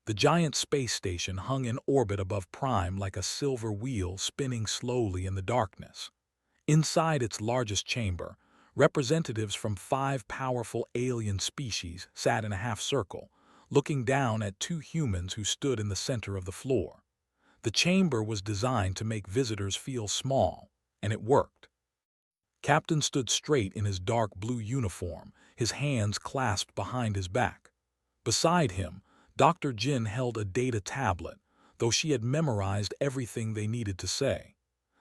The giant space station hung in orbit above Prime like a silver wheel spinning slowly in the darkness. Inside its largest chamber, representatives from 5 powerful alien species sat in a half-circle, looking down at 2 humans who stood in the center of the floor. The chamber was designed to make visitors feel small, and it worked. Captain stood straight in his dark blue uniform, his hands clasped behind his back. Beside him, Dr. Jin held a data tablet, though she had memorized everything they needed to say.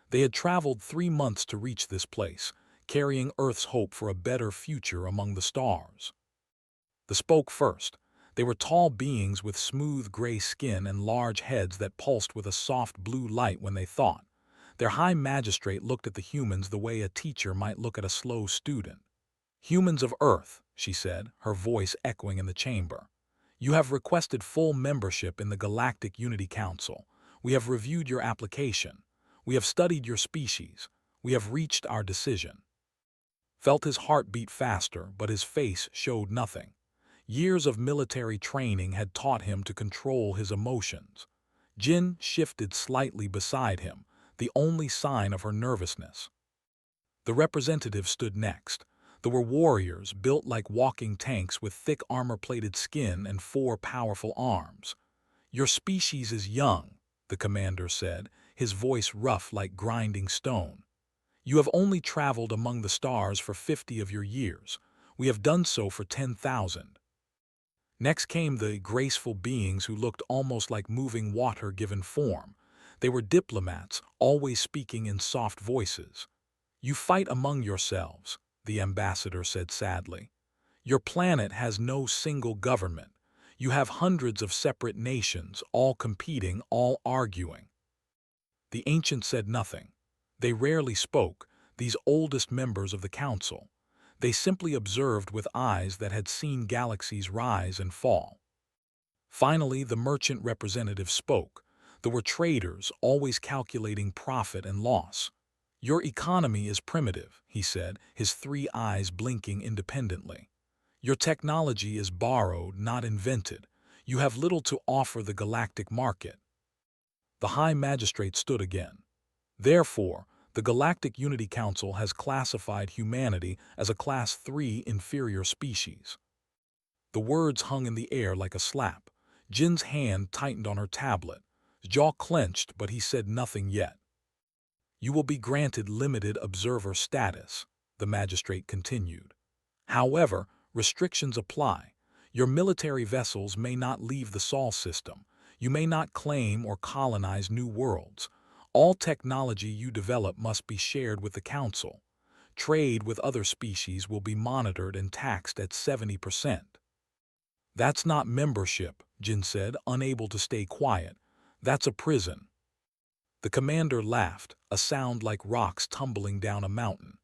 They had traveled 3 months to reach this place, carrying Earth's hope for a better future among the stars. They spoke first. They were tall beings with smooth gray skin and large heads that pulsed with a soft blue light when they thought. Their high magistrate looked at the humans the way a teacher might look at a slow student. "Humans of Earth," she said, her voice echoing in the chamber. "You have requested full membership in the Galactic Unity Council. We have reviewed your application. We have studied your species. We have reached our decision." Felt his heart beat faster, but his face showed nothing. Years of military training had taught him to control his emotions. Jin shifted slightly beside him, the only sign of her nervousness. The representative stood next. They were warriors built like walking tanks with thick armor-plated skin and 4 powerful arms. "Your species is young," the commander said, his voice rough like grinding stone. "You have only traveled among the stars for 50 of your years. We have done so for 10,000. Next came the graceful beings who looked almost like moving water given form. They were diplomats, always speaking in soft voices. "You fight among yourselves," the ambassador said sadly. "Your planet has no single government. You have hundreds of separate nations, all competing, all arguing." The ancient said nothing. They rarely spoke, these oldest members of the council. They simply observed with eyes that had seen galaxies rise and fall. Finally, the merchant representative spoke. There were traders, always calculating profit and loss. "Your economy is primitive," he said, his 3 eyes blinking independently. "Your technology is borrowed, not invented. You have little to offer the galactic market." The High Magistrate stood again. "Therefore, the Galactic Unity Council has classified humanity as a Class 3 inferior species." The words hung in the air like a slap. Jin's hand tightened on her tablet. His jaw clenched, but he said nothing yet. "You will be granted limited observer status," the magistrate continued. "However, restrictions apply. Your military vessels may not leave the Sol system. You may not claim or colonize new worlds. All technology you develop must be shared with the Council. Trade with other species will be monitored and taxed at 70%. "That's not membership," Jin said, unable to stay quiet. "That's a prison." The commander laughed, a sound like rocks tumbling down a mountain.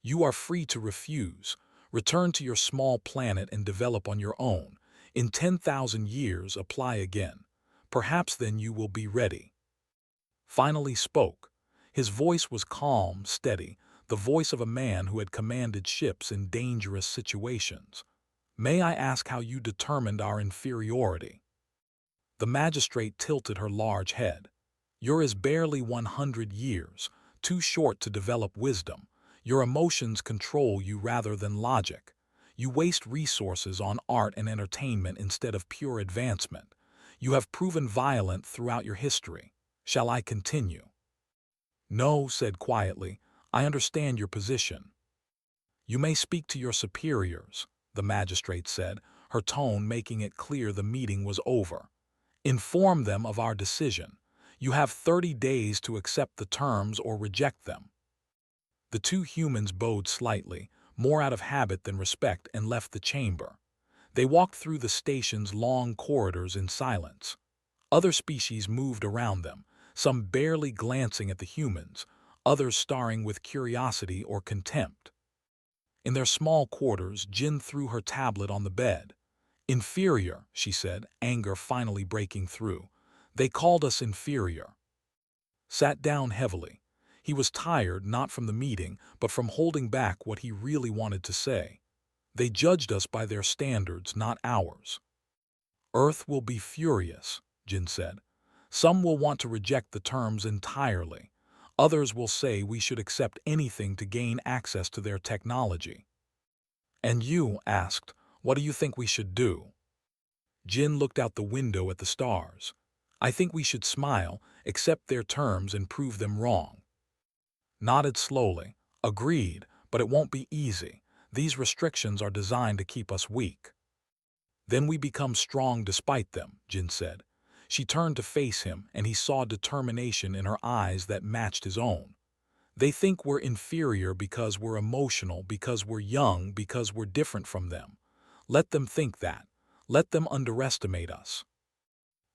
"You are free to refuse. Return to your small planet and develop on your own. In 10,000 years, apply again. Perhaps then you will be ready." Finally spoke. His voice was calm, steady, the voice of a man who had commanded ships in dangerous situations. "May I ask how you determined our inferiority?" The magistrate tilted her large head. "Yours is barely 100 years, too short to develop wisdom. Your emotions control you rather than logic. You waste resources on art and entertainment instead of pure advancement. You have proven violent throughout your history. Shall I continue?" "No," said quietly. "I understand your position." "You may speak to your superiors," the magistrate said, her tone making it clear the meeting was over. "Inform them of our decision. You have 30 days to accept the terms or reject them." The 2 humans bowed slightly, more out of habit than respect, and left the chamber. They walked through the station's long corridors in silence. Other species moved around them, some barely glancing at the humans, others staring with curiosity or contempt. In their small quarters, Jin threw her tablet on the bed. "Inferior," she said, anger finally breaking through. "They called us inferior." Sat down heavily. He was tired not from the meeting, but from holding back what he really wanted to say. "They judged us by their standards, not ours." Earth will be furious, Jin said. Some will want to reject the terms entirely. Others will say we should accept anything to gain access to their technology. And you asked, what do you think we should do? Jin looked out the window at the stars. I think we should smile, accept their terms and prove them wrong. Nodded slowly. Agreed, but it won't be easy. These restrictions are designed to keep us weak. Then we become strong despite them, Jin said. She turned to face him, and he saw determination in her eyes that matched his own. They think we're inferior because we're emotional, because we're young, because we're different from them. Let them think that. Let them underestimate us.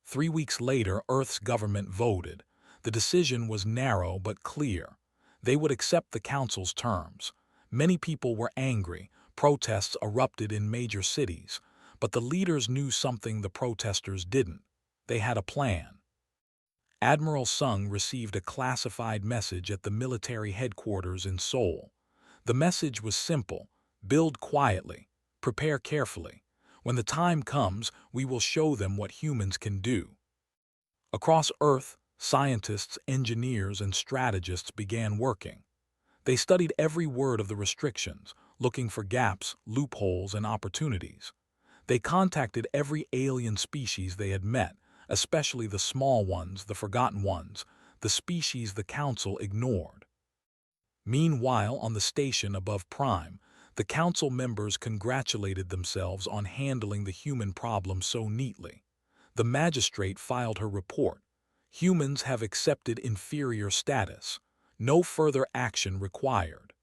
3 weeks later, Earth's government voted. The decision was narrow but clear. They would accept the Council's terms. Many people were angry. Protests erupted in major cities. But the leaders knew something the protesters didn't. They had a plan. Admiral Sung received a classified message at the military headquarters in Seoul. The message was simple: build quietly, prepare carefully. When the time comes, we will show them what humans can do. Across Earth, scientists, engineers, and strategists began working. They studied every word of the restrictions, looking for gaps, loopholes, and opportunities. They contacted every alien species they had met, especially the small ones, the forgotten ones, the species the Council ignored. Meanwhile, on the station above Prime, the Council members congratulated themselves on handling the human problem so neatly. The magistrate filed her report. Humans have accepted inferior status. No further action required.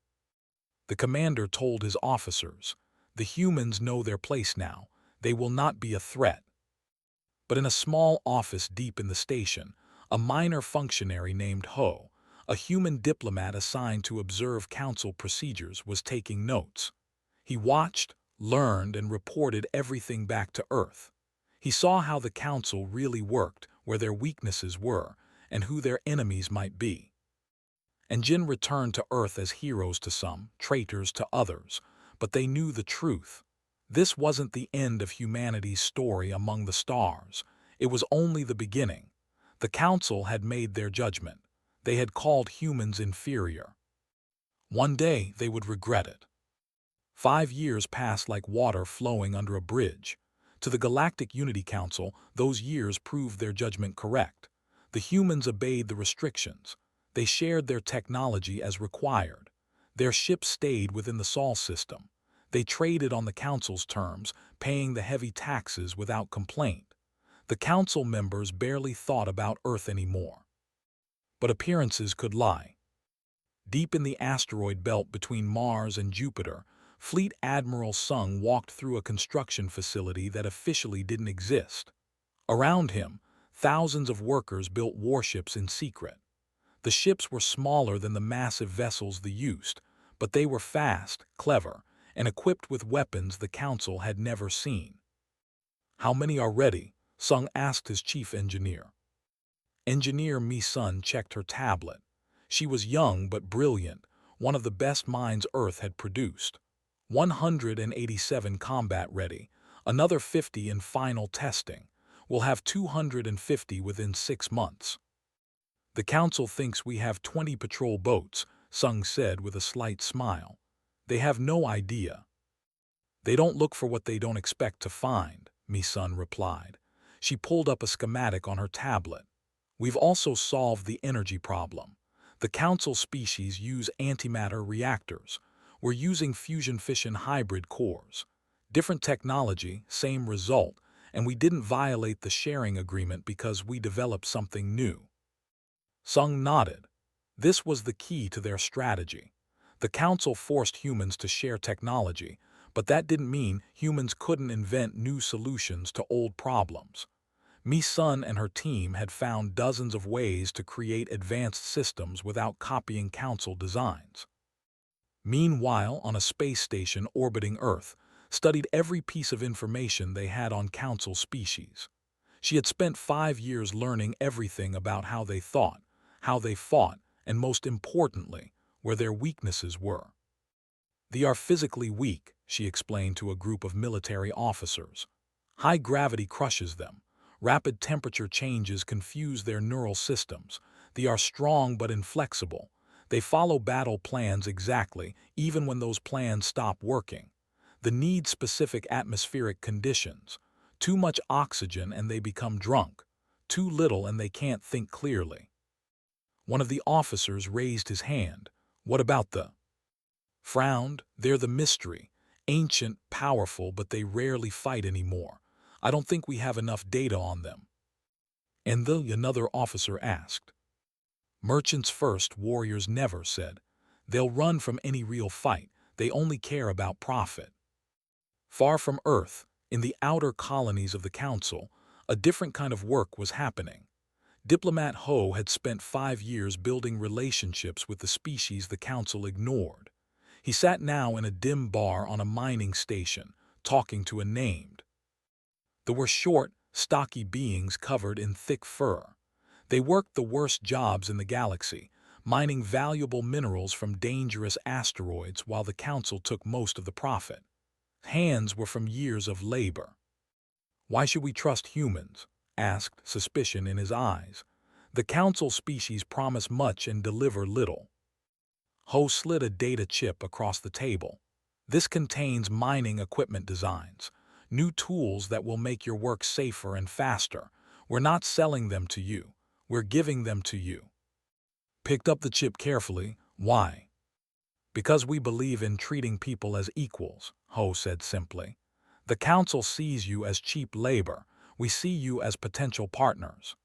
The commander told his officers, the humans know their place now. They will not be a threat. But in a small office deep in the station, a minor functionary named Ho, a human diplomat assigned to observe council procedures, was taking notes. He watched, learned, and reported everything back to Earth. He saw how the council really worked, where their weaknesses were, and who their enemies might be. And Jin returned to Earth as heroes to some, traitors to others, but they knew the truth. This wasn't the end of humanity's story among the stars. It was only the beginning. The Council had made their judgment. They had called humans inferior. One day they would regret it. 5 years passed like water flowing under a bridge. To the Galactic Unity Council, those years proved their judgment correct. The humans obeyed the restrictions. They shared their technology as required. Their ships stayed within the Sol system. They traded on the Council's terms, paying the heavy taxes without complaint. The Council members barely thought about Earth anymore. But appearances could lie. Deep in the asteroid belt between Mars and Jupiter, Fleet Admiral Sung walked through a construction facility that officially didn't exist. Around him, thousands of workers built warships in secret. The ships were smaller than the massive vessels they used, but they were fast, clever, and equipped with weapons the Council had never seen. How many are ready? Sung asked his chief engineer. Engineer Mi-sun checked her tablet. She was young but brilliant, one of the best minds Earth had produced. 187 combat ready, another 50 in final testing. We'll have 250 within 6 months. The Council thinks we have 20 patrol boats, Sung said with a slight smile. They have no idea. They don't look for what they don't expect to find, Mi-sun replied. She pulled up a schematic on her tablet. We've also solved the energy problem. The Council species use antimatter reactors. We're using fusion-fission hybrid cores. Different technology, same result, and we didn't violate the sharing agreement because we developed something new. Sung nodded. This was the key to their strategy. The Council forced humans to share technology, but that didn't mean humans couldn't invent new solutions to old problems. Mi-sun and her team had found dozens of ways to create advanced systems without copying Council designs. Meanwhile, on a space station orbiting Earth, studied every piece of information they had on Council species. She had spent 5 years learning everything about how they thought, how they fought, and most importantly, where their weaknesses were. They are physically weak, she explained to a group of military officers. High gravity crushes them. Rapid temperature changes confuse their neural systems. They are strong but inflexible. They follow battle plans exactly, even when those plans stop working. They need specific atmospheric conditions. Too much oxygen and they become drunk. Too little and they can't think clearly. One of the officers raised his hand. What about the? Frowned. They're the mystery. Ancient, powerful, but they rarely fight anymore. I don't think we have enough data on them. And another officer asked. Merchants first, warriors never, said. They'll run from any real fight. They only care about profit. Far from Earth, in the outer colonies of the Council, a different kind of work was happening. Diplomat Ho had spent 5 years building relationships with the species the Council ignored. He sat now in a dim bar on a mining station, talking to a named. They were short, stocky beings covered in thick fur. They worked the worst jobs in the galaxy, mining valuable minerals from dangerous asteroids while the Council took most of the profit. Hands were from years of labor. Why should we trust humans? Asked, suspicion in his eyes. The Council species promise much and deliver little. Ho slid a data chip across the table. This contains mining equipment designs, new tools that will make your work safer and faster. We're not selling them to you. We're giving them to you. Picked up the chip carefully. Why? Because we believe in treating people as equals, Ho said simply. The Council sees you as cheap labor. We see you as potential partners.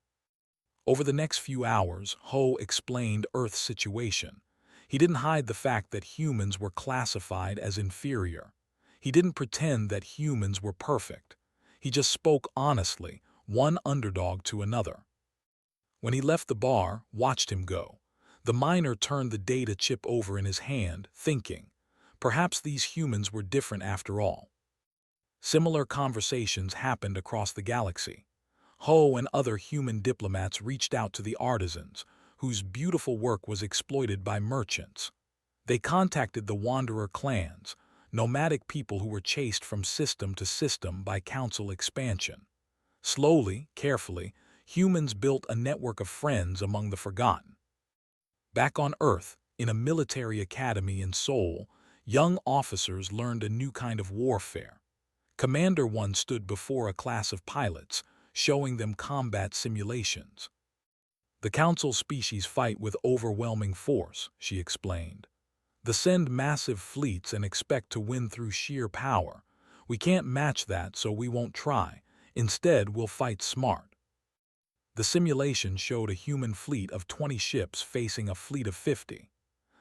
Over the next few hours, Ho explained Earth's situation. He didn't hide the fact that humans were classified as inferior. He didn't pretend that humans were perfect. He just spoke honestly, one underdog to another. When he left the bar, watched him go. The miner turned the data chip over in his hand, thinking, perhaps these humans were different after all. Similar conversations happened across the galaxy. Ho and other human diplomats reached out to the artisans, whose beautiful work was exploited by merchants. They contacted the Wanderer clans, nomadic people who were chased from system to system by Council expansion. Slowly, carefully, humans built a network of friends among the forgotten. Back on Earth, in a military academy in Seoul, young officers learned a new kind of warfare. Commander 1 stood before a class of pilots, showing them combat simulations. The Council species fight with overwhelming force, she explained. They send massive fleets and expect to win through sheer power. We can't match that, so we won't try. Instead, we'll fight smart. The simulation showed a human fleet of 20 ships facing a fleet of 50.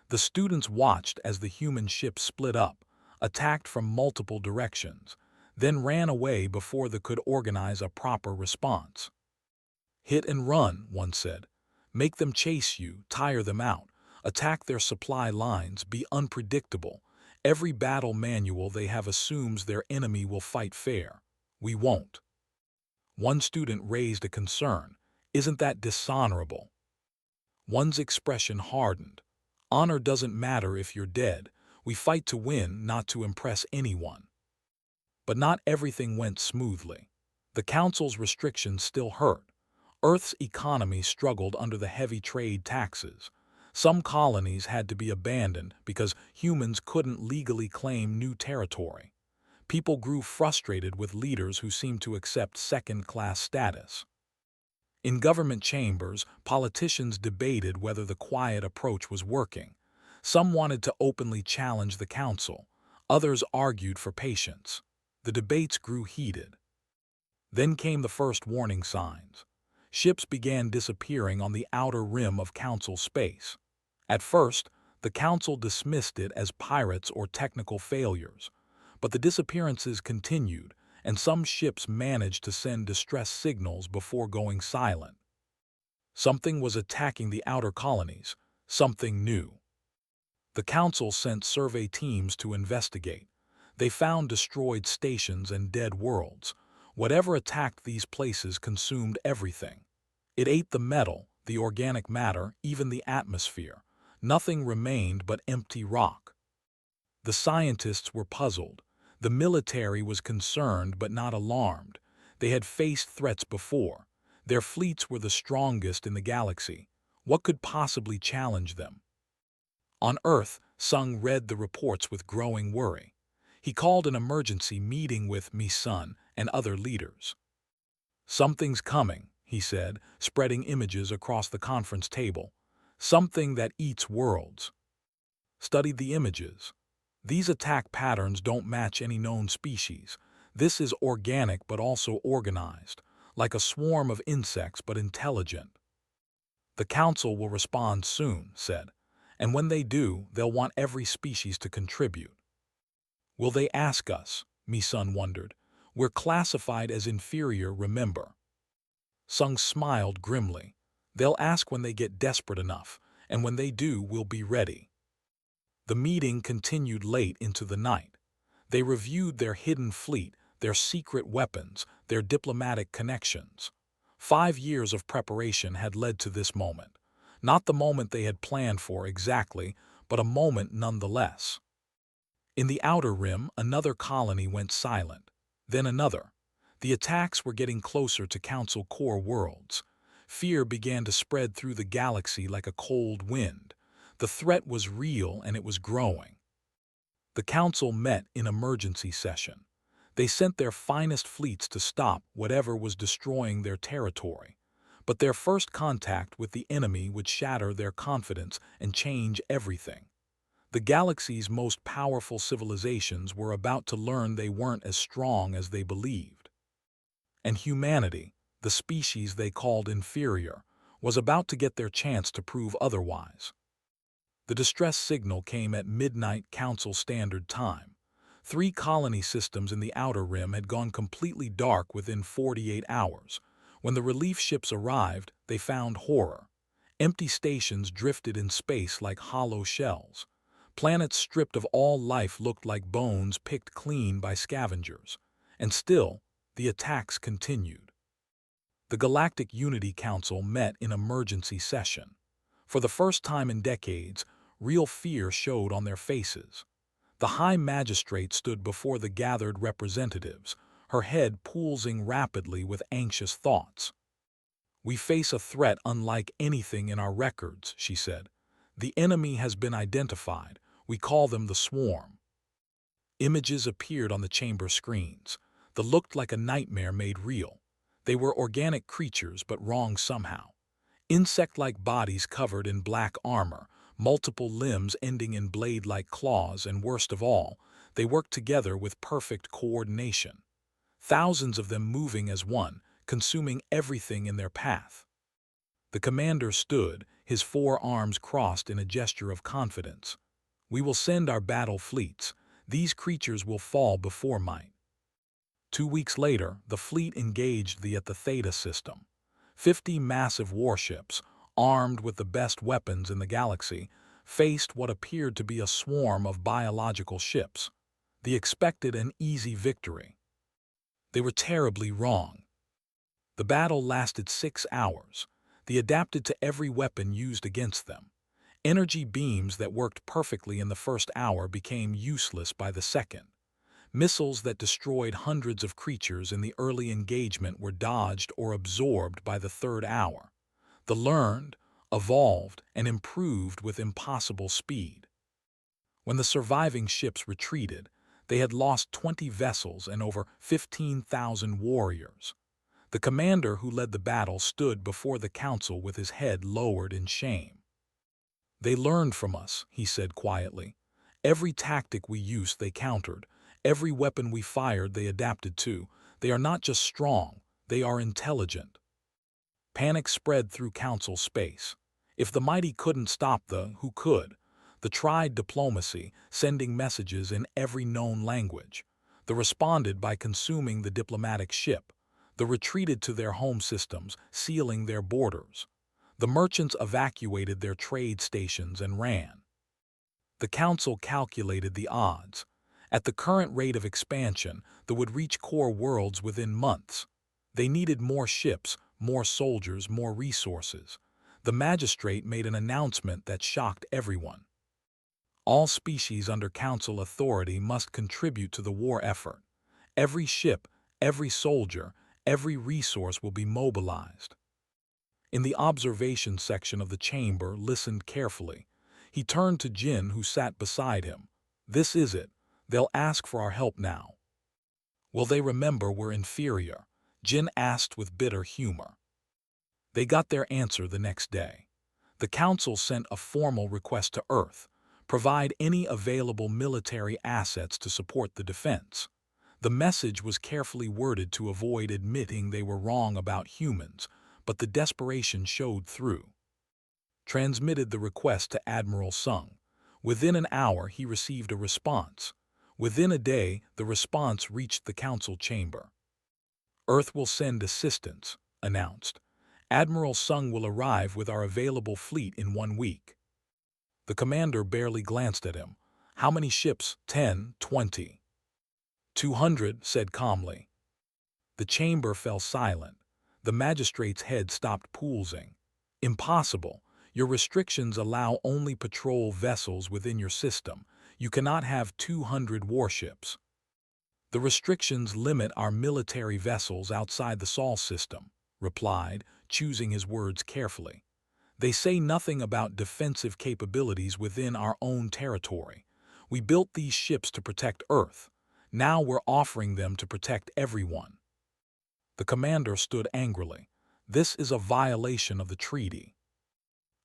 The students watched as the human ships split up, attacked from multiple directions, then ran away before they could organize a proper response. Hit and run, one said. Make them chase you, tire them out, attack their supply lines, be unpredictable. Every battle manual they have assumes their enemy will fight fair. We won't. One student raised a concern. Isn't that dishonorable? One's expression hardened. Honor doesn't matter if you're dead. We fight to win, not to impress anyone. But not everything went smoothly. The Council's restrictions still hurt. Earth's economy struggled under the heavy trade taxes. Some colonies had to be abandoned because humans couldn't legally claim new territory. People grew frustrated with leaders who seemed to accept second-class status. In government chambers, politicians debated whether the quiet approach was working. Some wanted to openly challenge the Council. Others argued for patience. The debates grew heated. Then came the first warning signs. Ships began disappearing on the outer rim of Council space. At first, the Council dismissed it as pirates or technical failures. But the disappearances continued, and some ships managed to send distress signals before going silent. Something was attacking the outer colonies, something new. The Council sent survey teams to investigate. They found destroyed stations and dead worlds. Whatever attacked these places consumed everything. It ate the metal, the organic matter, even the atmosphere. Nothing remained but empty rock. The scientists were puzzled. The military was concerned but not alarmed. They had faced threats before. Their fleets were the strongest in the galaxy. What could possibly challenge them? On Earth, Sung read the reports with growing worry. He called an emergency meeting with Mi-sun and other leaders. "Something's coming," he said, spreading images across the conference table. "Something that eats worlds." Studied the images. These attack patterns don't match any known species. This is organic but also organized, like a swarm of insects but intelligent. "The Council will respond soon," said, "and when they do, they'll want every species to contribute." "Will they ask us?" Mi-sun wondered. "We're classified as inferior, remember." Sung smiled grimly. "They'll ask when they get desperate enough, and when they do, we'll be ready." The meeting continued late into the night. They reviewed their hidden fleet, their secret weapons, their diplomatic connections. 5 years of preparation had led to this moment. Not the moment they had planned for exactly, but a moment nonetheless. In the outer rim, another colony went silent. Then another. The attacks were getting closer to Council core worlds. Fear began to spread through the galaxy like a cold wind. The threat was real and it was growing. The Council met in emergency session. They sent their finest fleets to stop whatever was destroying their territory. But their first contact with the enemy would shatter their confidence and change everything. The galaxy's most powerful civilizations were about to learn they weren't as strong as they believed. And humanity, the species they called inferior, was about to get their chance to prove otherwise. The distress signal came at midnight Council Standard Time. 3 colony systems in the outer rim had gone completely dark within 48 hours. When the relief ships arrived, they found horror. Empty stations drifted in space like hollow shells. Planets stripped of all life looked like bones picked clean by scavengers. And still, the attacks continued. The Galactic Unity Council met in emergency session. For the first time in decades, real fear showed on their faces. The High Magistrate stood before the gathered representatives, her head pulsing rapidly with anxious thoughts. "We face a threat unlike anything in our records," she said. "The enemy has been identified. We call them the Swarm." Images appeared on the chamber screens. They looked like a nightmare made real. They were organic creatures, but wrong somehow. Insect-like bodies covered in black armor, multiple limbs ending in blade-like claws, and worst of all, they worked together with perfect coordination. Thousands of them moving as one, consuming everything in their path. The commander stood, his 4 arms crossed in a gesture of confidence. "We will send our battle fleets. These creatures will fall before might." 2 weeks later, the fleet engaged the Theta system. 50 massive warships, armed with the best weapons in the galaxy, faced what appeared to be a swarm of biological ships. They expected an easy victory. They were terribly wrong. The battle lasted 6 hours. They adapted to every weapon used against them. Energy beams that worked perfectly in the first hour became useless by the second. Missiles that destroyed hundreds of creatures in the early engagement were dodged or absorbed by the 3rd hour. They learned, evolved, and improved with impossible speed. When the surviving ships retreated, they had lost 20 vessels and over 15,000 warriors. The commander who led the battle stood before the council with his head lowered in shame. "They learned from us," he said quietly. "Every tactic we used they countered. Every weapon we fired they adapted to. They are not just strong, they are intelligent." Panic spread through council space. If the mighty couldn't stop who could? They tried diplomacy, sending messages in every known language. They responded by consuming the diplomatic ship. They retreated to their home systems, sealing their borders. The merchants evacuated their trade stations and ran. The council calculated the odds. At the current rate of expansion, they would reach core worlds within months. They needed more ships, more soldiers, more resources. The magistrate made an announcement that shocked everyone. All species under Council authority must contribute to the war effort. Every ship, every soldier, every resource will be mobilized. In the observation section of the chamber, listened carefully. He turned to Jin, who sat beside him. This is it. They'll ask for our help now. Will they remember we're inferior? Jin asked with bitter humor. They got their answer the next day. The Council sent a formal request to Earth. Provide any available military assets to support the defense. The message was carefully worded to avoid admitting they were wrong about humans, but the desperation showed through. Transmitted the request to Admiral Sung. Within an hour, he received a response. Within a day, the response reached the Council chamber. Earth will send assistance, announced. Admiral Sung will arrive with our available fleet in 1 week. The commander barely glanced at him. How many ships? 10, 20. 200, said calmly. The chamber fell silent. The magistrate's head stopped pulsing. Impossible. Your restrictions allow only patrol vessels within your system. You cannot have 200 warships. The restrictions limit our military vessels outside the Sol system, replied, choosing his words carefully. They say nothing about defensive capabilities within our own territory. We built these ships to protect Earth. Now we're offering them to protect everyone. The commander stood angrily. This is a violation of the treaty.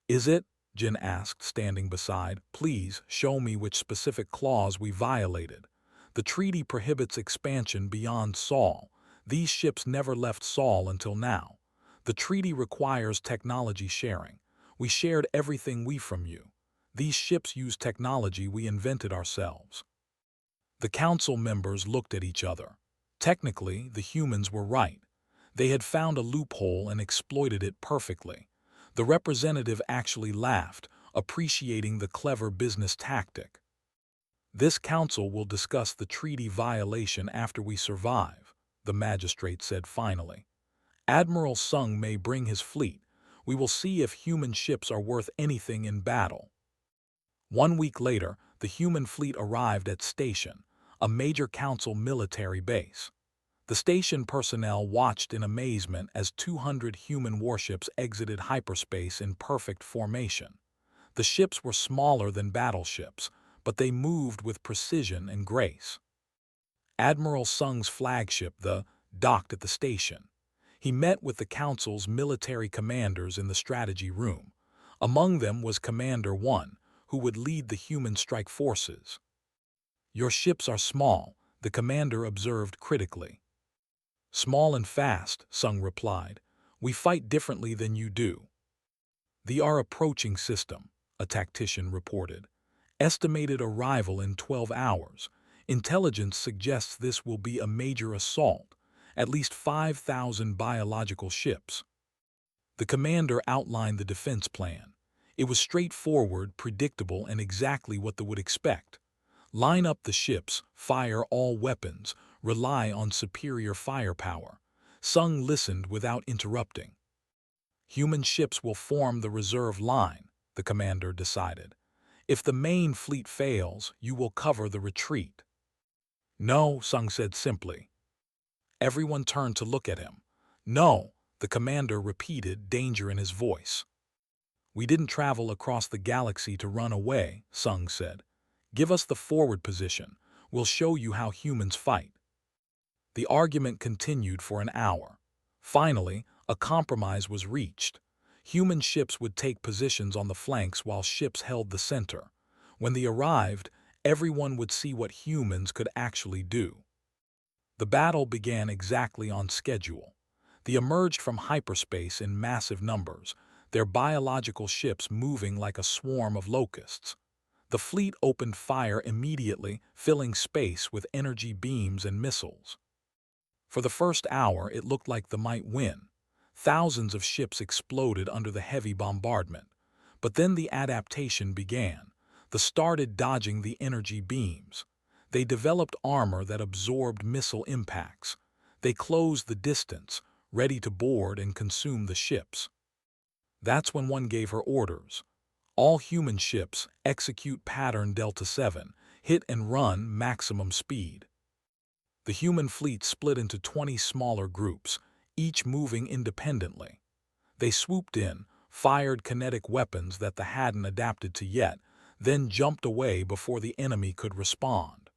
Is it? Jin asked, standing beside. Please show me which specific clause we violated. The treaty prohibits expansion beyond Sol. These ships never left Sol until now. The treaty requires technology sharing. We shared everything from you. These ships use technology we invented ourselves. The council members looked at each other. Technically, the humans were right. They had found a loophole and exploited it perfectly. The representative actually laughed, appreciating the clever business tactic. This council will discuss the treaty violation after we survive, the magistrate said finally. Admiral Sung may bring his fleet. We will see if human ships are worth anything in battle. 1 week later, the human fleet arrived at Station, a major council military base. The station personnel watched in amazement as 200 human warships exited hyperspace in perfect formation. The ships were smaller than battleships, but they moved with precision and grace. Admiral Sung's flagship, docked at the station. He met with the council's military commanders in the strategy room. Among them was Commander 1, who would lead the human strike forces. Your ships are small, the commander observed critically. Small and fast, Sung replied. We fight differently than you do. The our approaching system, a tactician reported. Estimated arrival in 12 hours. Intelligence suggests this will be a major assault. At least 5,000 biological ships. The commander outlined the defense plan. It was straightforward, predictable, and exactly what they would expect. Line up the ships, fire all weapons, rely on superior firepower. Sung listened without interrupting. Human ships will form the reserve line, the commander decided. If the main fleet fails, you will cover the retreat. No, Sung said simply. Everyone turned to look at him. No, the commander repeated, danger in his voice. We didn't travel across the galaxy to run away, Sung said. Give us the forward position. We'll show you how humans fight. The argument continued for an hour. Finally, a compromise was reached. Human ships would take positions on the flanks while ships held the center. When they arrived, everyone would see what humans could actually do. The battle began exactly on schedule. They emerged from hyperspace in massive numbers, their biological ships moving like a swarm of locusts. The fleet opened fire immediately, filling space with energy beams and missiles. For the first hour, it looked like they might win. Thousands of ships exploded under the heavy bombardment. But then the adaptation began. They started dodging the energy beams. They developed armor that absorbed missile impacts. They closed the distance, ready to board and consume the ships. That's when one gave her orders. All human ships execute pattern Delta 7, hit and run maximum speed. The human fleet split into 20 smaller groups, each moving independently. They swooped in, fired kinetic weapons that they hadn't adapted to yet, then jumped away before the enemy could respond.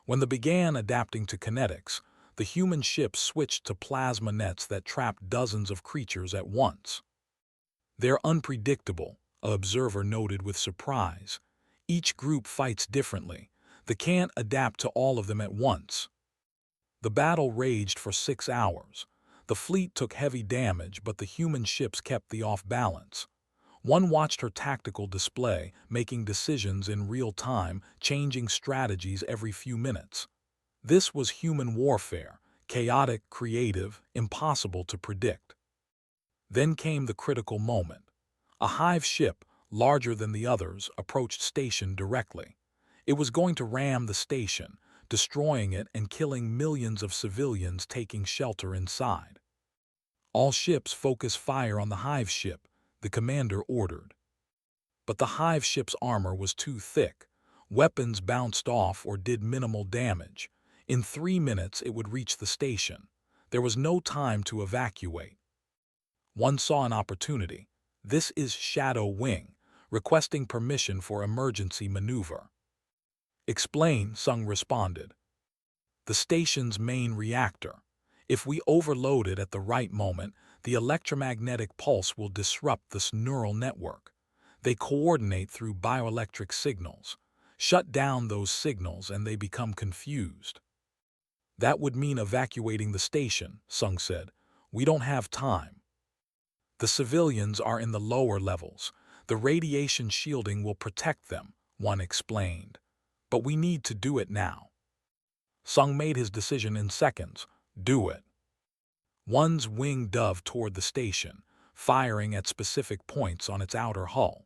When they began adapting to kinetics, the human ships switched to plasma nets that trapped dozens of creatures at once. They're unpredictable, an observer noted with surprise. Each group fights differently. They can't adapt to all of them at once. The battle raged for 6 hours. The fleet took heavy damage, but the human ships kept the off balance. One watched her tactical display, making decisions in real time, changing strategies every few minutes. This was human warfare, chaotic, creative, impossible to predict. Then came the critical moment. A hive ship, larger than the others, approached station directly. It was going to ram the station, destroying it and killing millions of civilians taking shelter inside. All ships focus fire on the hive ship, the commander ordered. But the hive ship's armor was too thick. Weapons bounced off or did minimal damage. In 3 minutes it would reach the station. There was no time to evacuate. One saw an opportunity. This is Shadow Wing, requesting permission for emergency maneuver. Explain, Sung responded. The station's main reactor. If we overload it at the right moment, the electromagnetic pulse will disrupt this neural network. They coordinate through bioelectric signals. Shut down those signals and they become confused. That would mean evacuating the station, Sung said. We don't have time. The civilians are in the lower levels. The radiation shielding will protect them, one explained. But we need to do it now. Sung made his decision in seconds. Do it. One's wing dove toward the station, firing at specific points on its outer hull.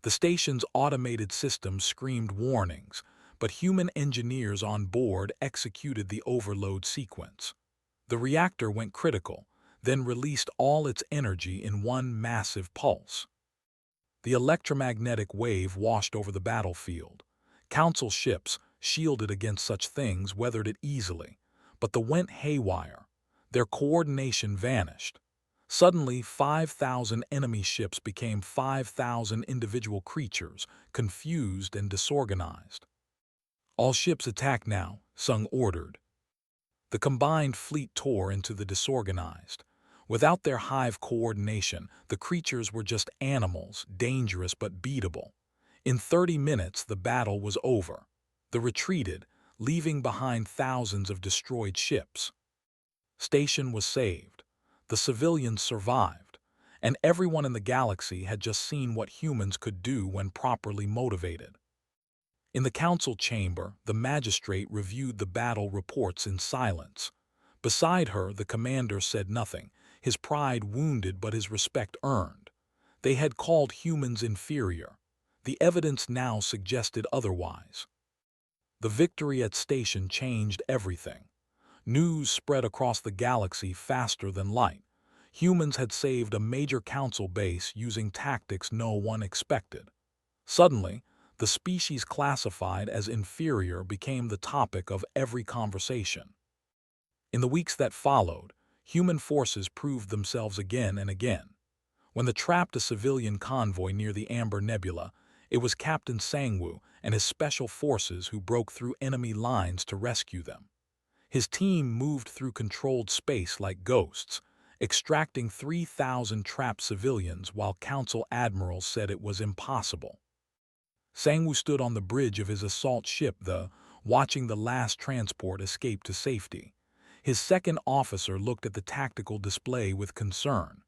The station's automated system screamed warnings, but human engineers on board executed the overload sequence. The reactor went critical, then released all its energy in one massive pulse. The electromagnetic wave washed over the battlefield. Council ships, shielded against such things, weathered it easily, but the went haywire. Their coordination vanished. Suddenly, 5,000 enemy ships became 5,000 individual creatures, confused and disorganized. All ships attack now, Sung ordered. The combined fleet tore into the disorganized. Without their hive coordination, the creatures were just animals, dangerous but beatable. In 30 minutes, the battle was over. They retreated, leaving behind thousands of destroyed ships. Station was saved. The civilians survived. And everyone in the galaxy had just seen what humans could do when properly motivated. In the council chamber, the magistrate reviewed the battle reports in silence. Beside her, the commander said nothing, his pride wounded but his respect earned. They had called humans inferior. The evidence now suggested otherwise. The victory at station changed everything. News spread across the galaxy faster than light. Humans had saved a major council base using tactics no one expected. Suddenly, the species classified as inferior became the topic of every conversation. In the weeks that followed, human forces proved themselves again and again. When they trapped a civilian convoy near the Amber Nebula, it was Captain Sangwoo and his special forces who broke through enemy lines to rescue them. His team moved through controlled space like ghosts, extracting 3,000 trapped civilians while Council admirals said it was impossible. Sangwoo stood on the bridge of his assault ship, watching the last transport escape to safety. His second officer looked at the tactical display with concern.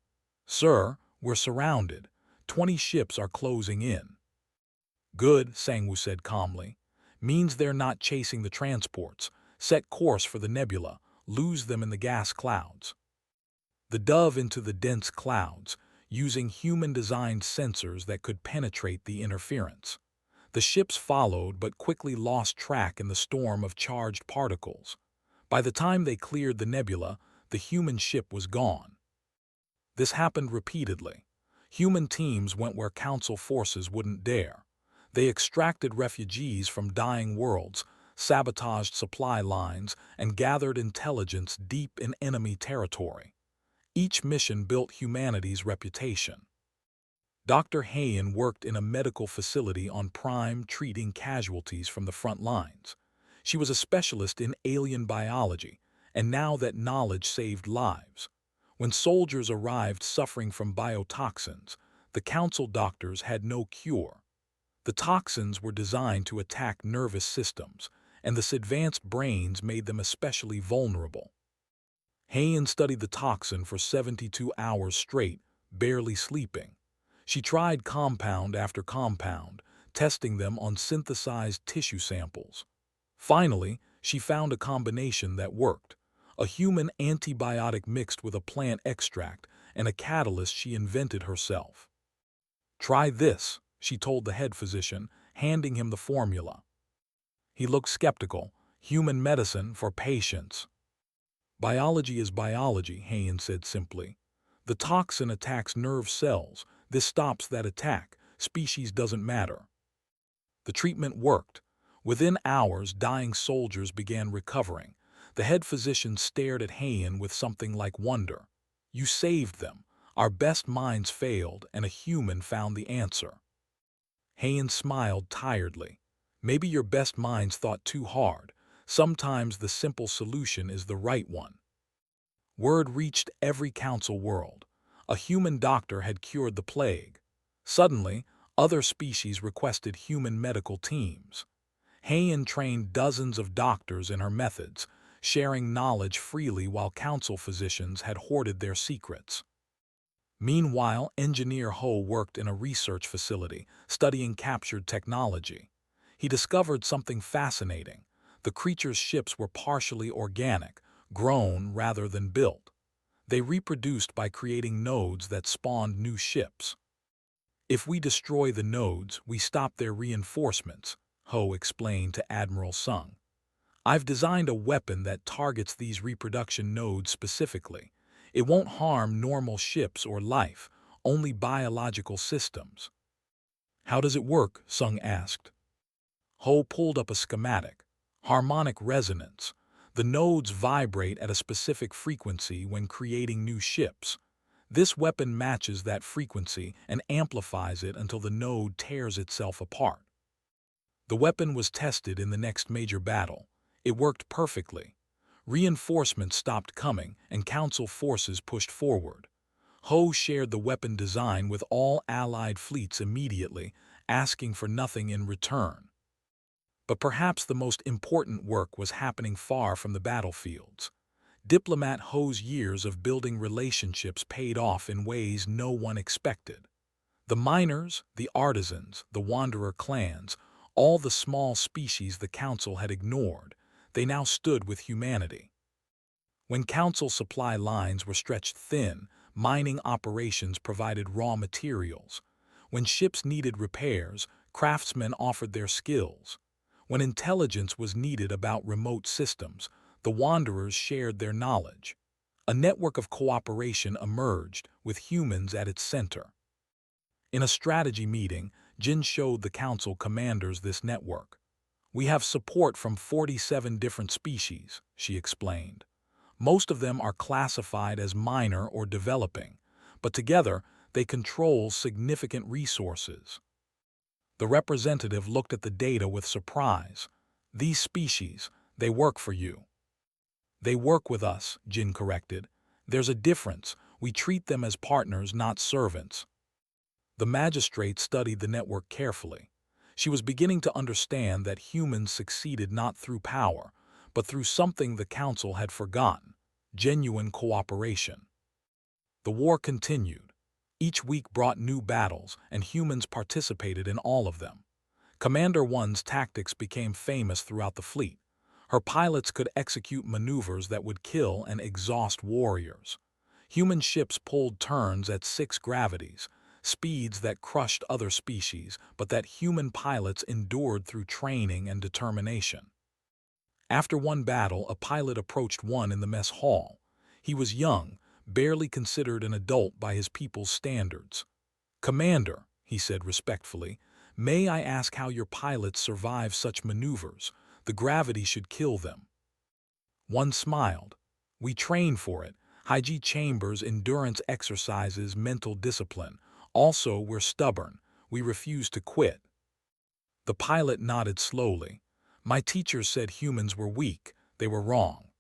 "Sir, we're surrounded. 20 ships are closing in." "Good," Sangwoo said calmly. "Means they're not chasing the transports. Set course for the nebula, lose them in the gas clouds." They dove into the dense clouds, using human-designed sensors that could penetrate the interference. The ships followed but quickly lost track in the storm of charged particles. By the time they cleared the nebula, the human ship was gone. This happened repeatedly. Human teams went where Council forces wouldn't dare. They extracted refugees from dying worlds, sabotaged supply lines, and gathered intelligence deep in enemy territory. Each mission built humanity's reputation. Dr. Hayen worked in a medical facility on Prime treating casualties from the front lines. She was a specialist in alien biology, and now that knowledge saved lives. When soldiers arrived suffering from biotoxins, the Council doctors had no cure. The toxins were designed to attack nervous systems, and the advanced brains made them especially vulnerable. Hayen studied the toxin for 72 hours straight, barely sleeping. She tried compound after compound, testing them on synthesized tissue samples. Finally, she found a combination that worked: a human antibiotic mixed with a plant extract and a catalyst she invented herself. "Try this," she told the head physician, handing him the formula. He looked skeptical. "Human medicine for patients." "Biology is biology," Hayen said simply. "The toxin attacks nerve cells. This stops that attack. Species doesn't matter." The treatment worked. Within hours, dying soldiers began recovering. The head physician stared at Hayen with something like wonder. "You saved them. Our best minds failed, and a human found the answer." Hayen smiled tiredly. "Maybe your best minds thought too hard. Sometimes the simple solution is the right one." Word reached every Council world. A human doctor had cured the plague. Suddenly, other species requested human medical teams. Hayen trained dozens of doctors in her methods, sharing knowledge freely while Council physicians had hoarded their secrets. Meanwhile, Engineer Ho worked in a research facility, studying captured technology. He discovered something fascinating. The creatures' ships were partially organic, grown rather than built. They reproduced by creating nodes that spawned new ships. "If we destroy the nodes, we stop their reinforcements," Ho explained to Admiral Sung. "I've designed a weapon that targets these reproduction nodes specifically. It won't harm normal ships or life, only biological systems." "How does it work?" Sung asked. Ho pulled up a schematic. "Harmonic resonance. The nodes vibrate at a specific frequency when creating new ships. This weapon matches that frequency and amplifies it until the node tears itself apart." The weapon was tested in the next major battle. It worked perfectly. Reinforcements stopped coming, and Council forces pushed forward. Ho shared the weapon design with all Allied fleets immediately, asking for nothing in return. But perhaps the most important work was happening far from the battlefields. Diplomat Ho's years of building relationships paid off in ways no one expected. The miners, the artisans, the wanderer clans, all the small species the Council had ignored, they now stood with humanity. When Council supply lines were stretched thin, mining operations provided raw materials. When ships needed repairs, craftsmen offered their skills. When intelligence was needed about remote systems, the Wanderers shared their knowledge. A network of cooperation emerged, with humans at its center. In a strategy meeting, Jin showed the Council commanders this network. "We have support from 47 different species," she explained. "Most of them are classified as minor or developing, but together they control significant resources." The representative looked at the data with surprise. "These species, they work for you." "They work with us," Jin corrected. "There's a difference. We treat them as partners, not servants." The magistrate studied the network carefully. She was beginning to understand that humans succeeded not through power, but through something the Council had forgotten: genuine cooperation. The war continued. Each week brought new battles, and humans participated in all of them. Commander One's tactics became famous throughout the fleet. Her pilots could execute maneuvers that would kill and exhaust warriors. Human ships pulled turns at 6 gravities, speeds that crushed other species, but that human pilots endured through training and determination. After one battle, a pilot approached One in the mess hall. He was young, barely considered an adult by his people's standards. "Commander," he said respectfully, "may I ask how your pilots survive such maneuvers? The gravity should kill them." One smiled. "We train for it. Hygiene chambers, endurance exercises, mental discipline. Also, we're stubborn. We refuse to quit." The pilot nodded slowly. "My teachers said humans were weak. They were wrong."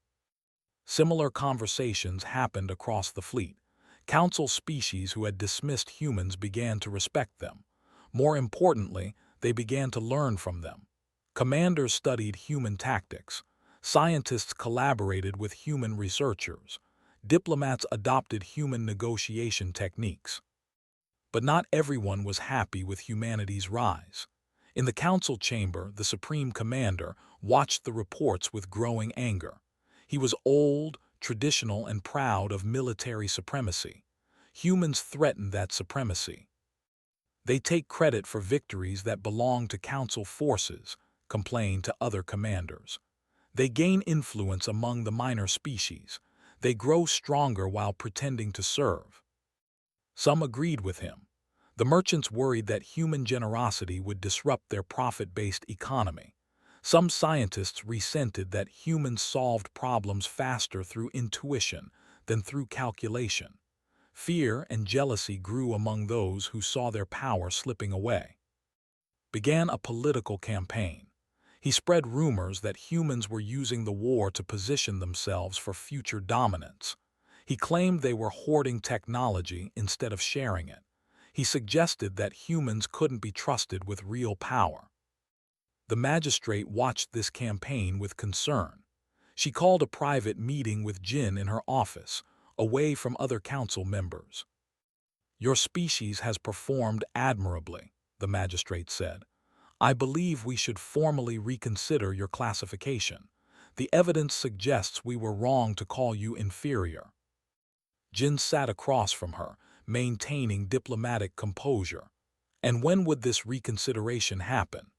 Similar conversations happened across the fleet. Council species who had dismissed humans began to respect them. More importantly, they began to learn from them. Commanders studied human tactics. Scientists collaborated with human researchers. Diplomats adopted human negotiation techniques. But not everyone was happy with humanity's rise. In the council chamber, the Supreme Commander watched the reports with growing anger. He was old, traditional, and proud of military supremacy. Humans threatened that supremacy. "They take credit for victories that belong to council forces," complained to other commanders. "They gain influence among the minor species. They grow stronger while pretending to serve." Some agreed with him. The merchants worried that human generosity would disrupt their profit-based economy. Some scientists resented that humans solved problems faster through intuition than through calculation. Fear and jealousy grew among those who saw their power slipping away. Began a political campaign. He spread rumors that humans were using the war to position themselves for future dominance. He claimed they were hoarding technology instead of sharing it. He suggested that humans couldn't be trusted with real power. The magistrate watched this campaign with concern. She called a private meeting with Jin in her office, away from other council members. "Your species has performed admirably," the magistrate said. "I believe we should formally reconsider your classification. The evidence suggests we were wrong to call you inferior." Jin sat across from her, maintaining diplomatic composure. "And when would this reconsideration happen?"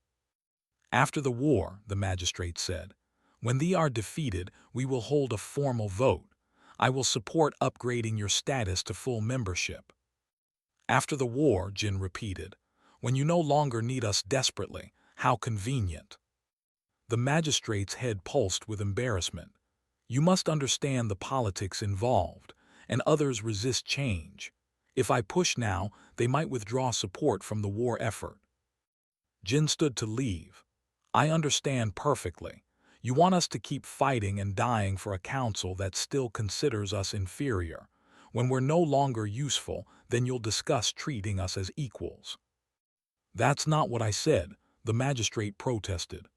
"After the war," the magistrate said. "When they are defeated, we will hold a formal vote. I will support upgrading your status to full membership." "After the war," Jin repeated. "When you no longer need us desperately. How convenient." The magistrate's head pulsed with embarrassment. "You must understand the politics involved, and others resist change. If I push now, they might withdraw support from the war effort." Jin stood to leave. "I understand perfectly. You want us to keep fighting and dying for a council that still considers us inferior. When we're no longer useful, then you'll discuss treating us as equals." "That's not what I said," the magistrate protested.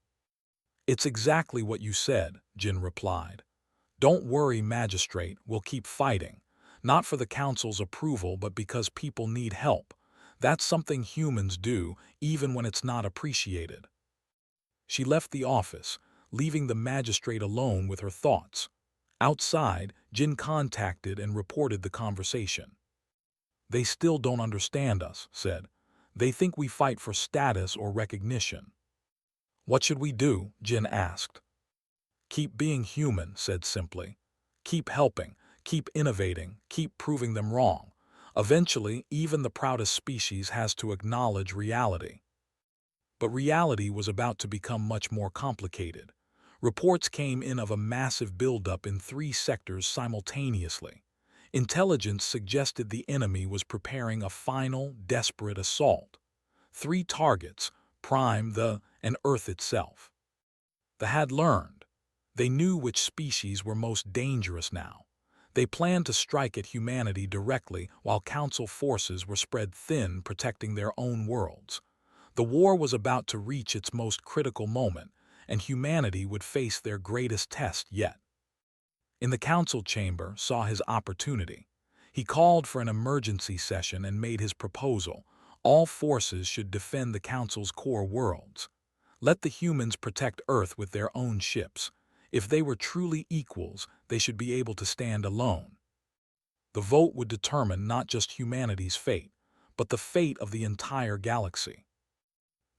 "It's exactly what you said," Jin replied. "Don't worry, magistrate, we'll keep fighting. Not for the council's approval, but because people need help. That's something humans do, even when it's not appreciated." She left the office, leaving the magistrate alone with her thoughts. Outside, Jin contacted and reported the conversation. "They still don't understand us," said. "They think we fight for status or recognition." "What should we do?" Jin asked. "Keep being human," said simply. "Keep helping, keep innovating, keep proving them wrong. Eventually, even the proudest species has to acknowledge reality." But reality was about to become much more complicated. Reports came in of a massive buildup in 3 sectors simultaneously. Intelligence suggested the enemy was preparing a final, desperate assault. 3 targets, Prime, and Earth itself. They had learned. They knew which species were most dangerous now. They planned to strike at humanity directly while Council forces were spread thin, protecting their own worlds. The war was about to reach its most critical moment, and humanity would face their greatest test yet. In the council chamber saw his opportunity. He called for an emergency session and made his proposal. All forces should defend the council's core worlds. Let the humans protect Earth with their own ships. If they were truly equals, they should be able to stand alone. The vote would determine not just humanity's fate, but the fate of the entire galaxy.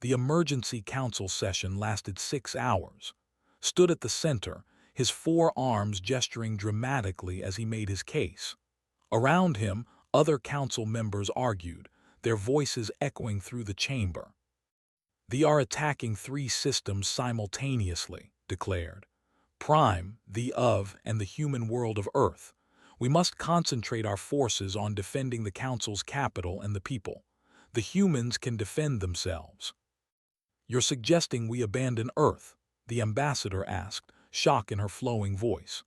The emergency council session lasted 6 hours. Stood at the center, his 4 arms gesturing dramatically as he made his case. Around him, other council members argued. their voices echoing through the chamber. "They are attacking 3 systems simultaneously," declared. "Prime, the of, and the human world of Earth. We must concentrate our forces on defending the Council's capital and the people. The humans can defend themselves." "You're suggesting we abandon Earth?" the ambassador asked, shock in her flowing voice.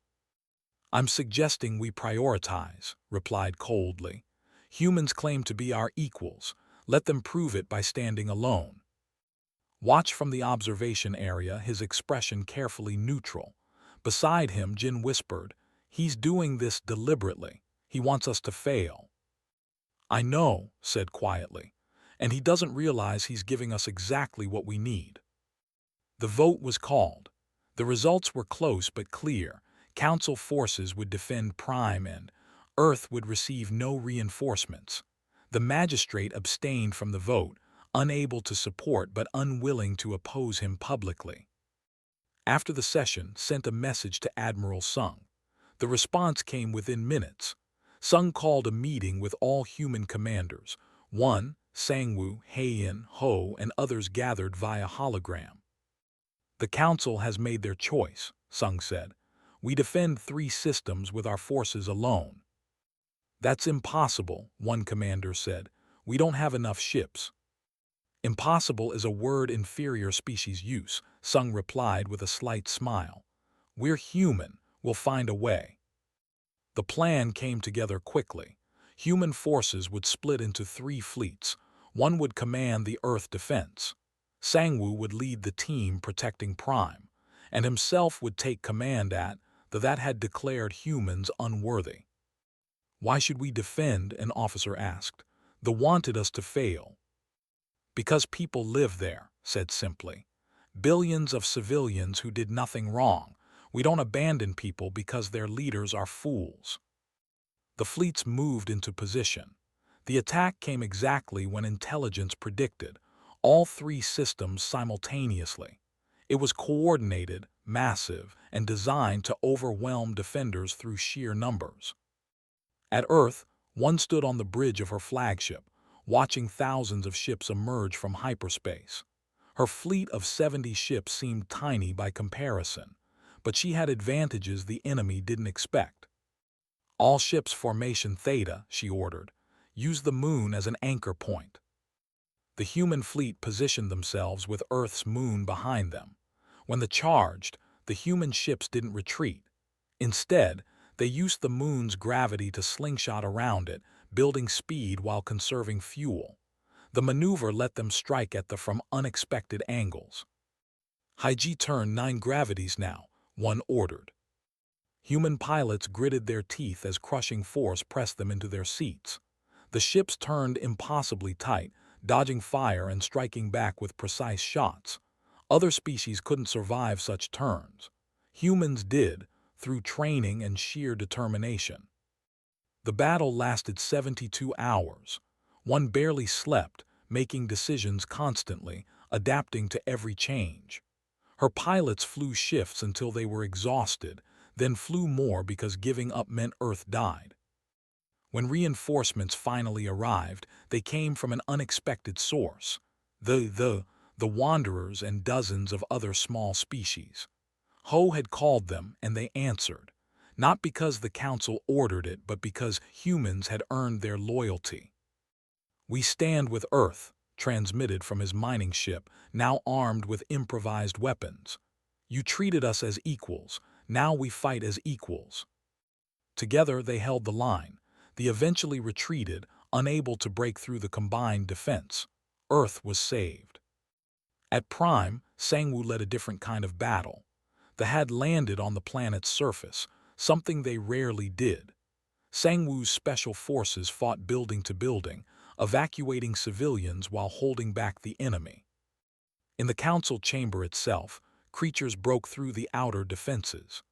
"I'm suggesting we prioritize," replied coldly. "Humans claim to be our equals. Let them prove it by standing alone." Watch from the observation area, his expression carefully neutral. Beside him, Jin whispered, "He's doing this deliberately. He wants us to fail." "I know," said quietly, "and he doesn't realize he's giving us exactly what we need." The vote was called. The results were close but clear. Council forces would defend Prime and Earth would receive no reinforcements. The magistrate abstained from the vote, unable to support but unwilling to oppose him publicly. After the session, sent a message to Admiral Sung. The response came within minutes. Sung called a meeting with all human commanders. Sangwoo, Heian, Ho, and others gathered via hologram. "The Council has made their choice," Sung said. "We defend 3 systems with our forces alone." "That's impossible," one commander said. "We don't have enough ships." "Impossible is a word inferior species use," Sung replied with a slight smile. "We're human. We'll find a way." The plan came together quickly. Human forces would split into 3 fleets. One would command the Earth defense. Sangwoo would lead the team protecting Prime, and himself would take command at the that had declared humans unworthy. "Why should we defend?" an officer asked. "The wanted us to fail." "Because people live there," said simply. "Billions of civilians who did nothing wrong. We don't abandon people because their leaders are fools." The fleets moved into position. The attack came exactly when intelligence predicted, all 3 systems simultaneously. It was coordinated, massive, and designed to overwhelm defenders through sheer numbers. At Earth, one stood on the bridge of her flagship, watching thousands of ships emerge from hyperspace. Her fleet of 70 ships seemed tiny by comparison, but she had advantages the enemy didn't expect. "All ships formation Theta," she ordered. "Use the moon as an anchor point." The human fleet positioned themselves with Earth's moon behind them. When they charged, the human ships didn't retreat. Instead, they used the moon's gravity to slingshot around it, building speed while conserving fuel. The maneuver let them strike at the from unexpected angles. "Haiji turn 9 gravities now," one ordered. Human pilots gritted their teeth as crushing force pressed them into their seats. The ships turned impossibly tight, dodging fire and striking back with precise shots. Other species couldn't survive such turns. Humans did, through training and sheer determination. The battle lasted 72 hours. One barely slept, making decisions constantly, adapting to every change. Her pilots flew shifts until they were exhausted, then flew more because giving up meant Earth died. When reinforcements finally arrived, they came from an unexpected source. The Wanderers and dozens of other small species. Ho had called them, and they answered. Not because the Council ordered it, but because humans had earned their loyalty. "We stand with Earth," transmitted from his mining ship, now armed with improvised weapons. "You treated us as equals. Now we fight as equals." Together they held the line. They eventually retreated, unable to break through the combined defense. Earth was saved. At Prime, Sangwoo led a different kind of battle. They had landed on the planet's surface, something they rarely did. Sangwoo's special forces fought building to building, evacuating civilians while holding back the enemy. In the council chamber itself, creatures broke through the outer defenses.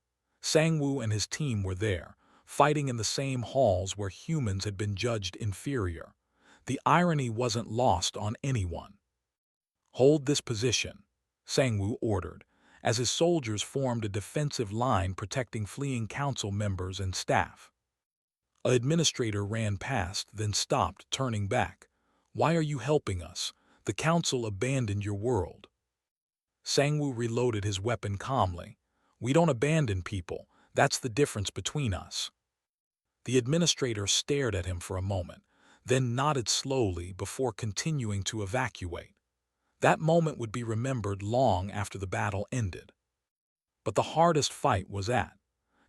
Sangwoo and his team were there, fighting in the same halls where humans had been judged inferior. The irony wasn't lost on anyone. "Hold this position," Sangwoo ordered, as his soldiers formed a defensive line protecting fleeing council members and staff. An administrator ran past, then stopped, turning back. Why are you helping us? The Council abandoned your world. Sangwoo reloaded his weapon calmly. We don't abandon people. That's the difference between us. The administrator stared at him for a moment, then nodded slowly before continuing to evacuate. That moment would be remembered long after the battle ended. But the hardest fight was at.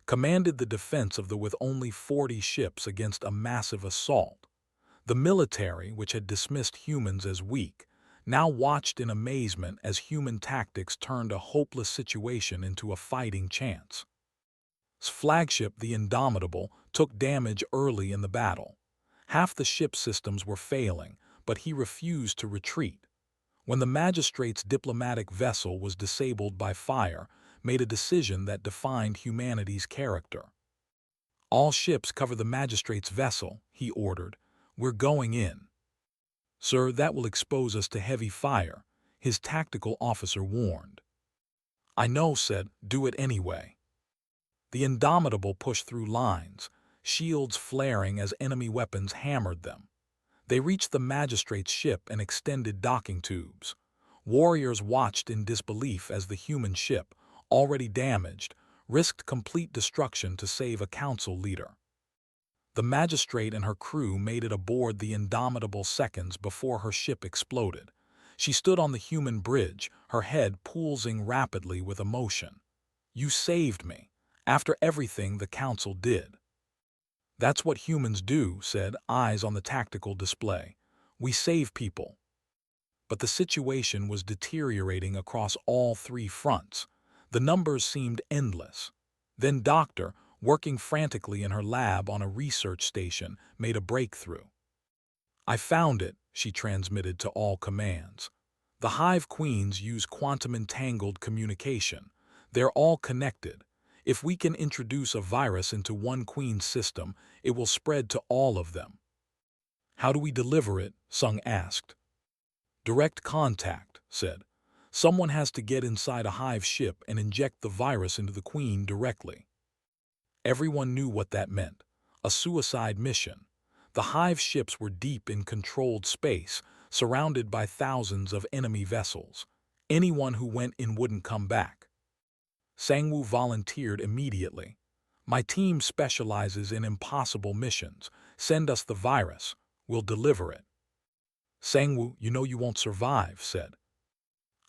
Commanded the defense of the with only 40 ships against a massive assault. The military, which had dismissed humans as weak, now watched in amazement as human tactics turned a hopeless situation into a fighting chance. Its flagship, the Indomitable, took damage early in the battle. Half the ship systems were failing, but he refused to retreat. When the magistrate's diplomatic vessel was disabled by fire, made a decision that defined humanity's character. All ships cover the magistrate's vessel, he ordered. We're going in. Sir, that will expose us to heavy fire, his tactical officer warned. I know, said, do it anyway. The Indomitable pushed through lines, shields flaring as enemy weapons hammered them. They reached the magistrate's ship and extended docking tubes. Warriors watched in disbelief as the human ship, already damaged, risked complete destruction to save a council leader. The magistrate and her crew made it aboard the Indomitable seconds before her ship exploded. She stood on the human bridge, her head pulsing rapidly with emotion. You saved me, after everything the council did. That's what humans do, said, eyes on the tactical display. We save people. But the situation was deteriorating across all three fronts. The numbers seemed endless. Then Doctor, working frantically in her lab on a research station, made a breakthrough. I found it, she transmitted to all commands. The Hive Queens use quantum-entangled communication. They're all connected. If we can introduce a virus into one queen's system, it will spread to all of them. How do we deliver it? Sung asked. Direct contact, said. Someone has to get inside a Hive ship and inject the virus into the queen directly. Everyone knew what that meant. A suicide mission. The Hive ships were deep in controlled space, surrounded by thousands of enemy vessels. Anyone who went in wouldn't come back. Sangwoo volunteered immediately. My team specializes in impossible missions. Send us the virus. We'll deliver it. Sangwoo, you know you won't survive, said.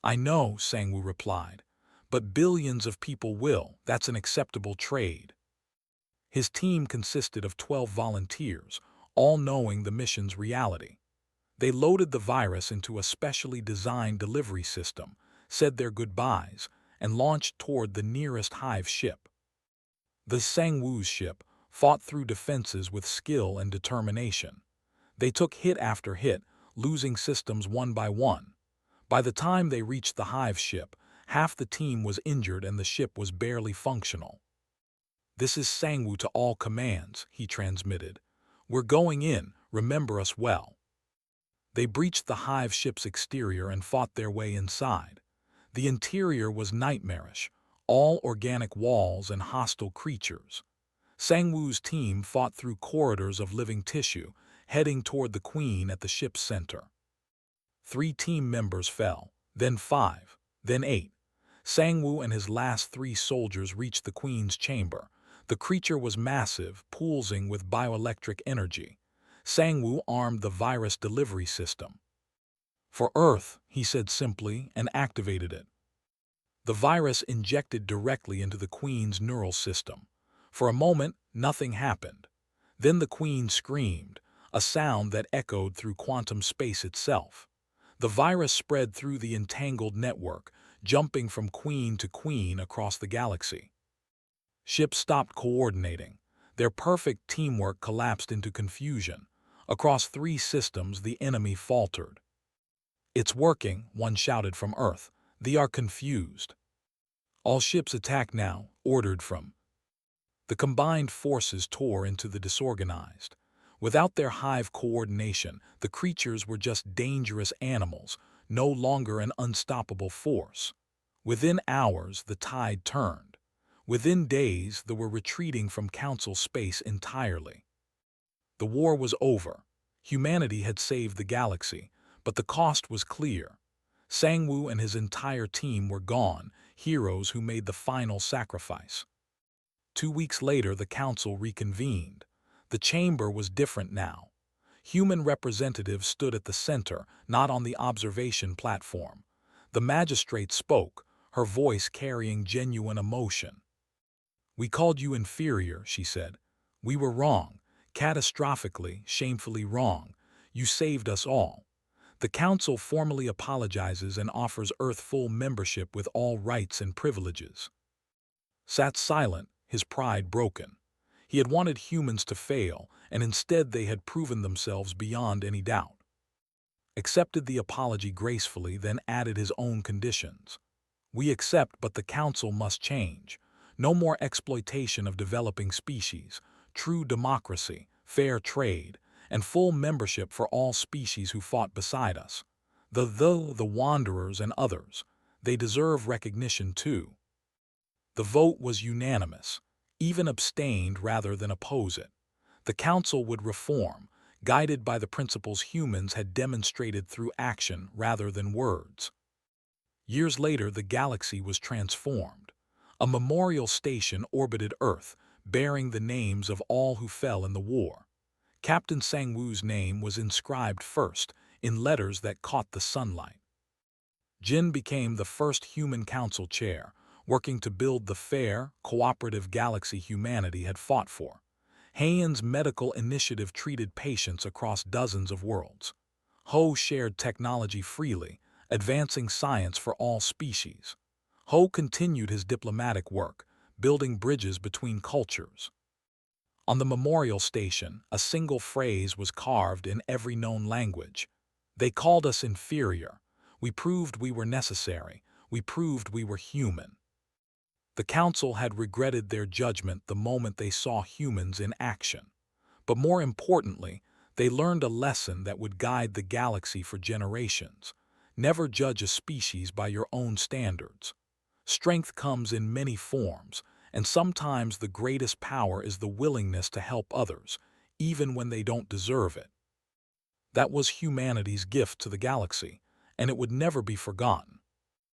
I know, Sangwoo replied. But billions of people will. That's an acceptable trade. His team consisted of 12 volunteers, all knowing the mission's reality. They loaded the virus into a specially designed delivery system, said their goodbyes, and launched toward the nearest Hive ship. The Sangwoo's ship fought through defenses with skill and determination. They took hit after hit, losing systems one by one. By the time they reached the Hive ship, half the team was injured and the ship was barely functional. This is Sangwoo to all commands, he transmitted. We're going in, remember us well. They breached the Hive ship's exterior and fought their way inside. The interior was nightmarish, all organic walls and hostile creatures. Sangwoo's team fought through corridors of living tissue, heading toward the queen at the ship's center. 3 team members fell, then 5, then 8. Sangwoo and his last 3 soldiers reached the queen's chamber. The creature was massive, pulsing with bioelectric energy. Sangwoo armed the virus delivery system. For Earth, he said simply, and activated it. The virus injected directly into the queen's neural system. For a moment, nothing happened. Then the queen screamed, a sound that echoed through quantum space itself. The virus spread through the entangled network, jumping from queen to queen across the galaxy. Ships stopped coordinating. Their perfect teamwork collapsed into confusion. Across 3 systems, the enemy faltered. It's working, one shouted from Earth. They are confused. All ships attack now, ordered from. The combined forces tore into the disorganized. Without their Hive coordination, the creatures were just dangerous animals, no longer an unstoppable force. Within hours, the tide turned. Within days, they were retreating from Council space entirely. The war was over. Humanity had saved the galaxy, but the cost was clear. Sangwoo and his entire team were gone, heroes who made the final sacrifice. 2 weeks later, the council reconvened. The chamber was different now. Human representatives stood at the center, not on the observation platform. The magistrate spoke, her voice carrying genuine emotion. "We called you inferior," she said. "We were wrong, catastrophically, shamefully wrong. You saved us all." The council formally apologizes and offers Earth full membership with all rights and privileges. Sat silent, his pride broken. He had wanted humans to fail, and instead they had proven themselves beyond any doubt. Accepted the apology gracefully, then added his own conditions. "We accept, but the council must change. No more exploitation of developing species, true democracy, fair trade, and full membership for all species who fought beside us. The Wanderers and others, they deserve recognition too." The vote was unanimous. Even abstained rather than oppose it. The council would reform, guided by the principles humans had demonstrated through action rather than words. Years later, the galaxy was transformed. A memorial station orbited Earth, bearing the names of all who fell in the war. Captain Sangwoo's name was inscribed first, in letters that caught the sunlight. Jin became the first human council chair, working to build the fair, cooperative galaxy humanity had fought for. Heian's medical initiative treated patients across dozens of worlds. Ho shared technology freely, advancing science for all species. Ho continued his diplomatic work, building bridges between cultures. On the memorial station, a single phrase was carved in every known language. "They called us inferior. We proved we were necessary. We proved we were human." The council had regretted their judgment the moment they saw humans in action. But more importantly, they learned a lesson that would guide the galaxy for generations. Never judge a species by your own standards. Strength comes in many forms, and sometimes the greatest power is the willingness to help others, even when they don't deserve it. That was humanity's gift to the galaxy, and it would never be forgotten.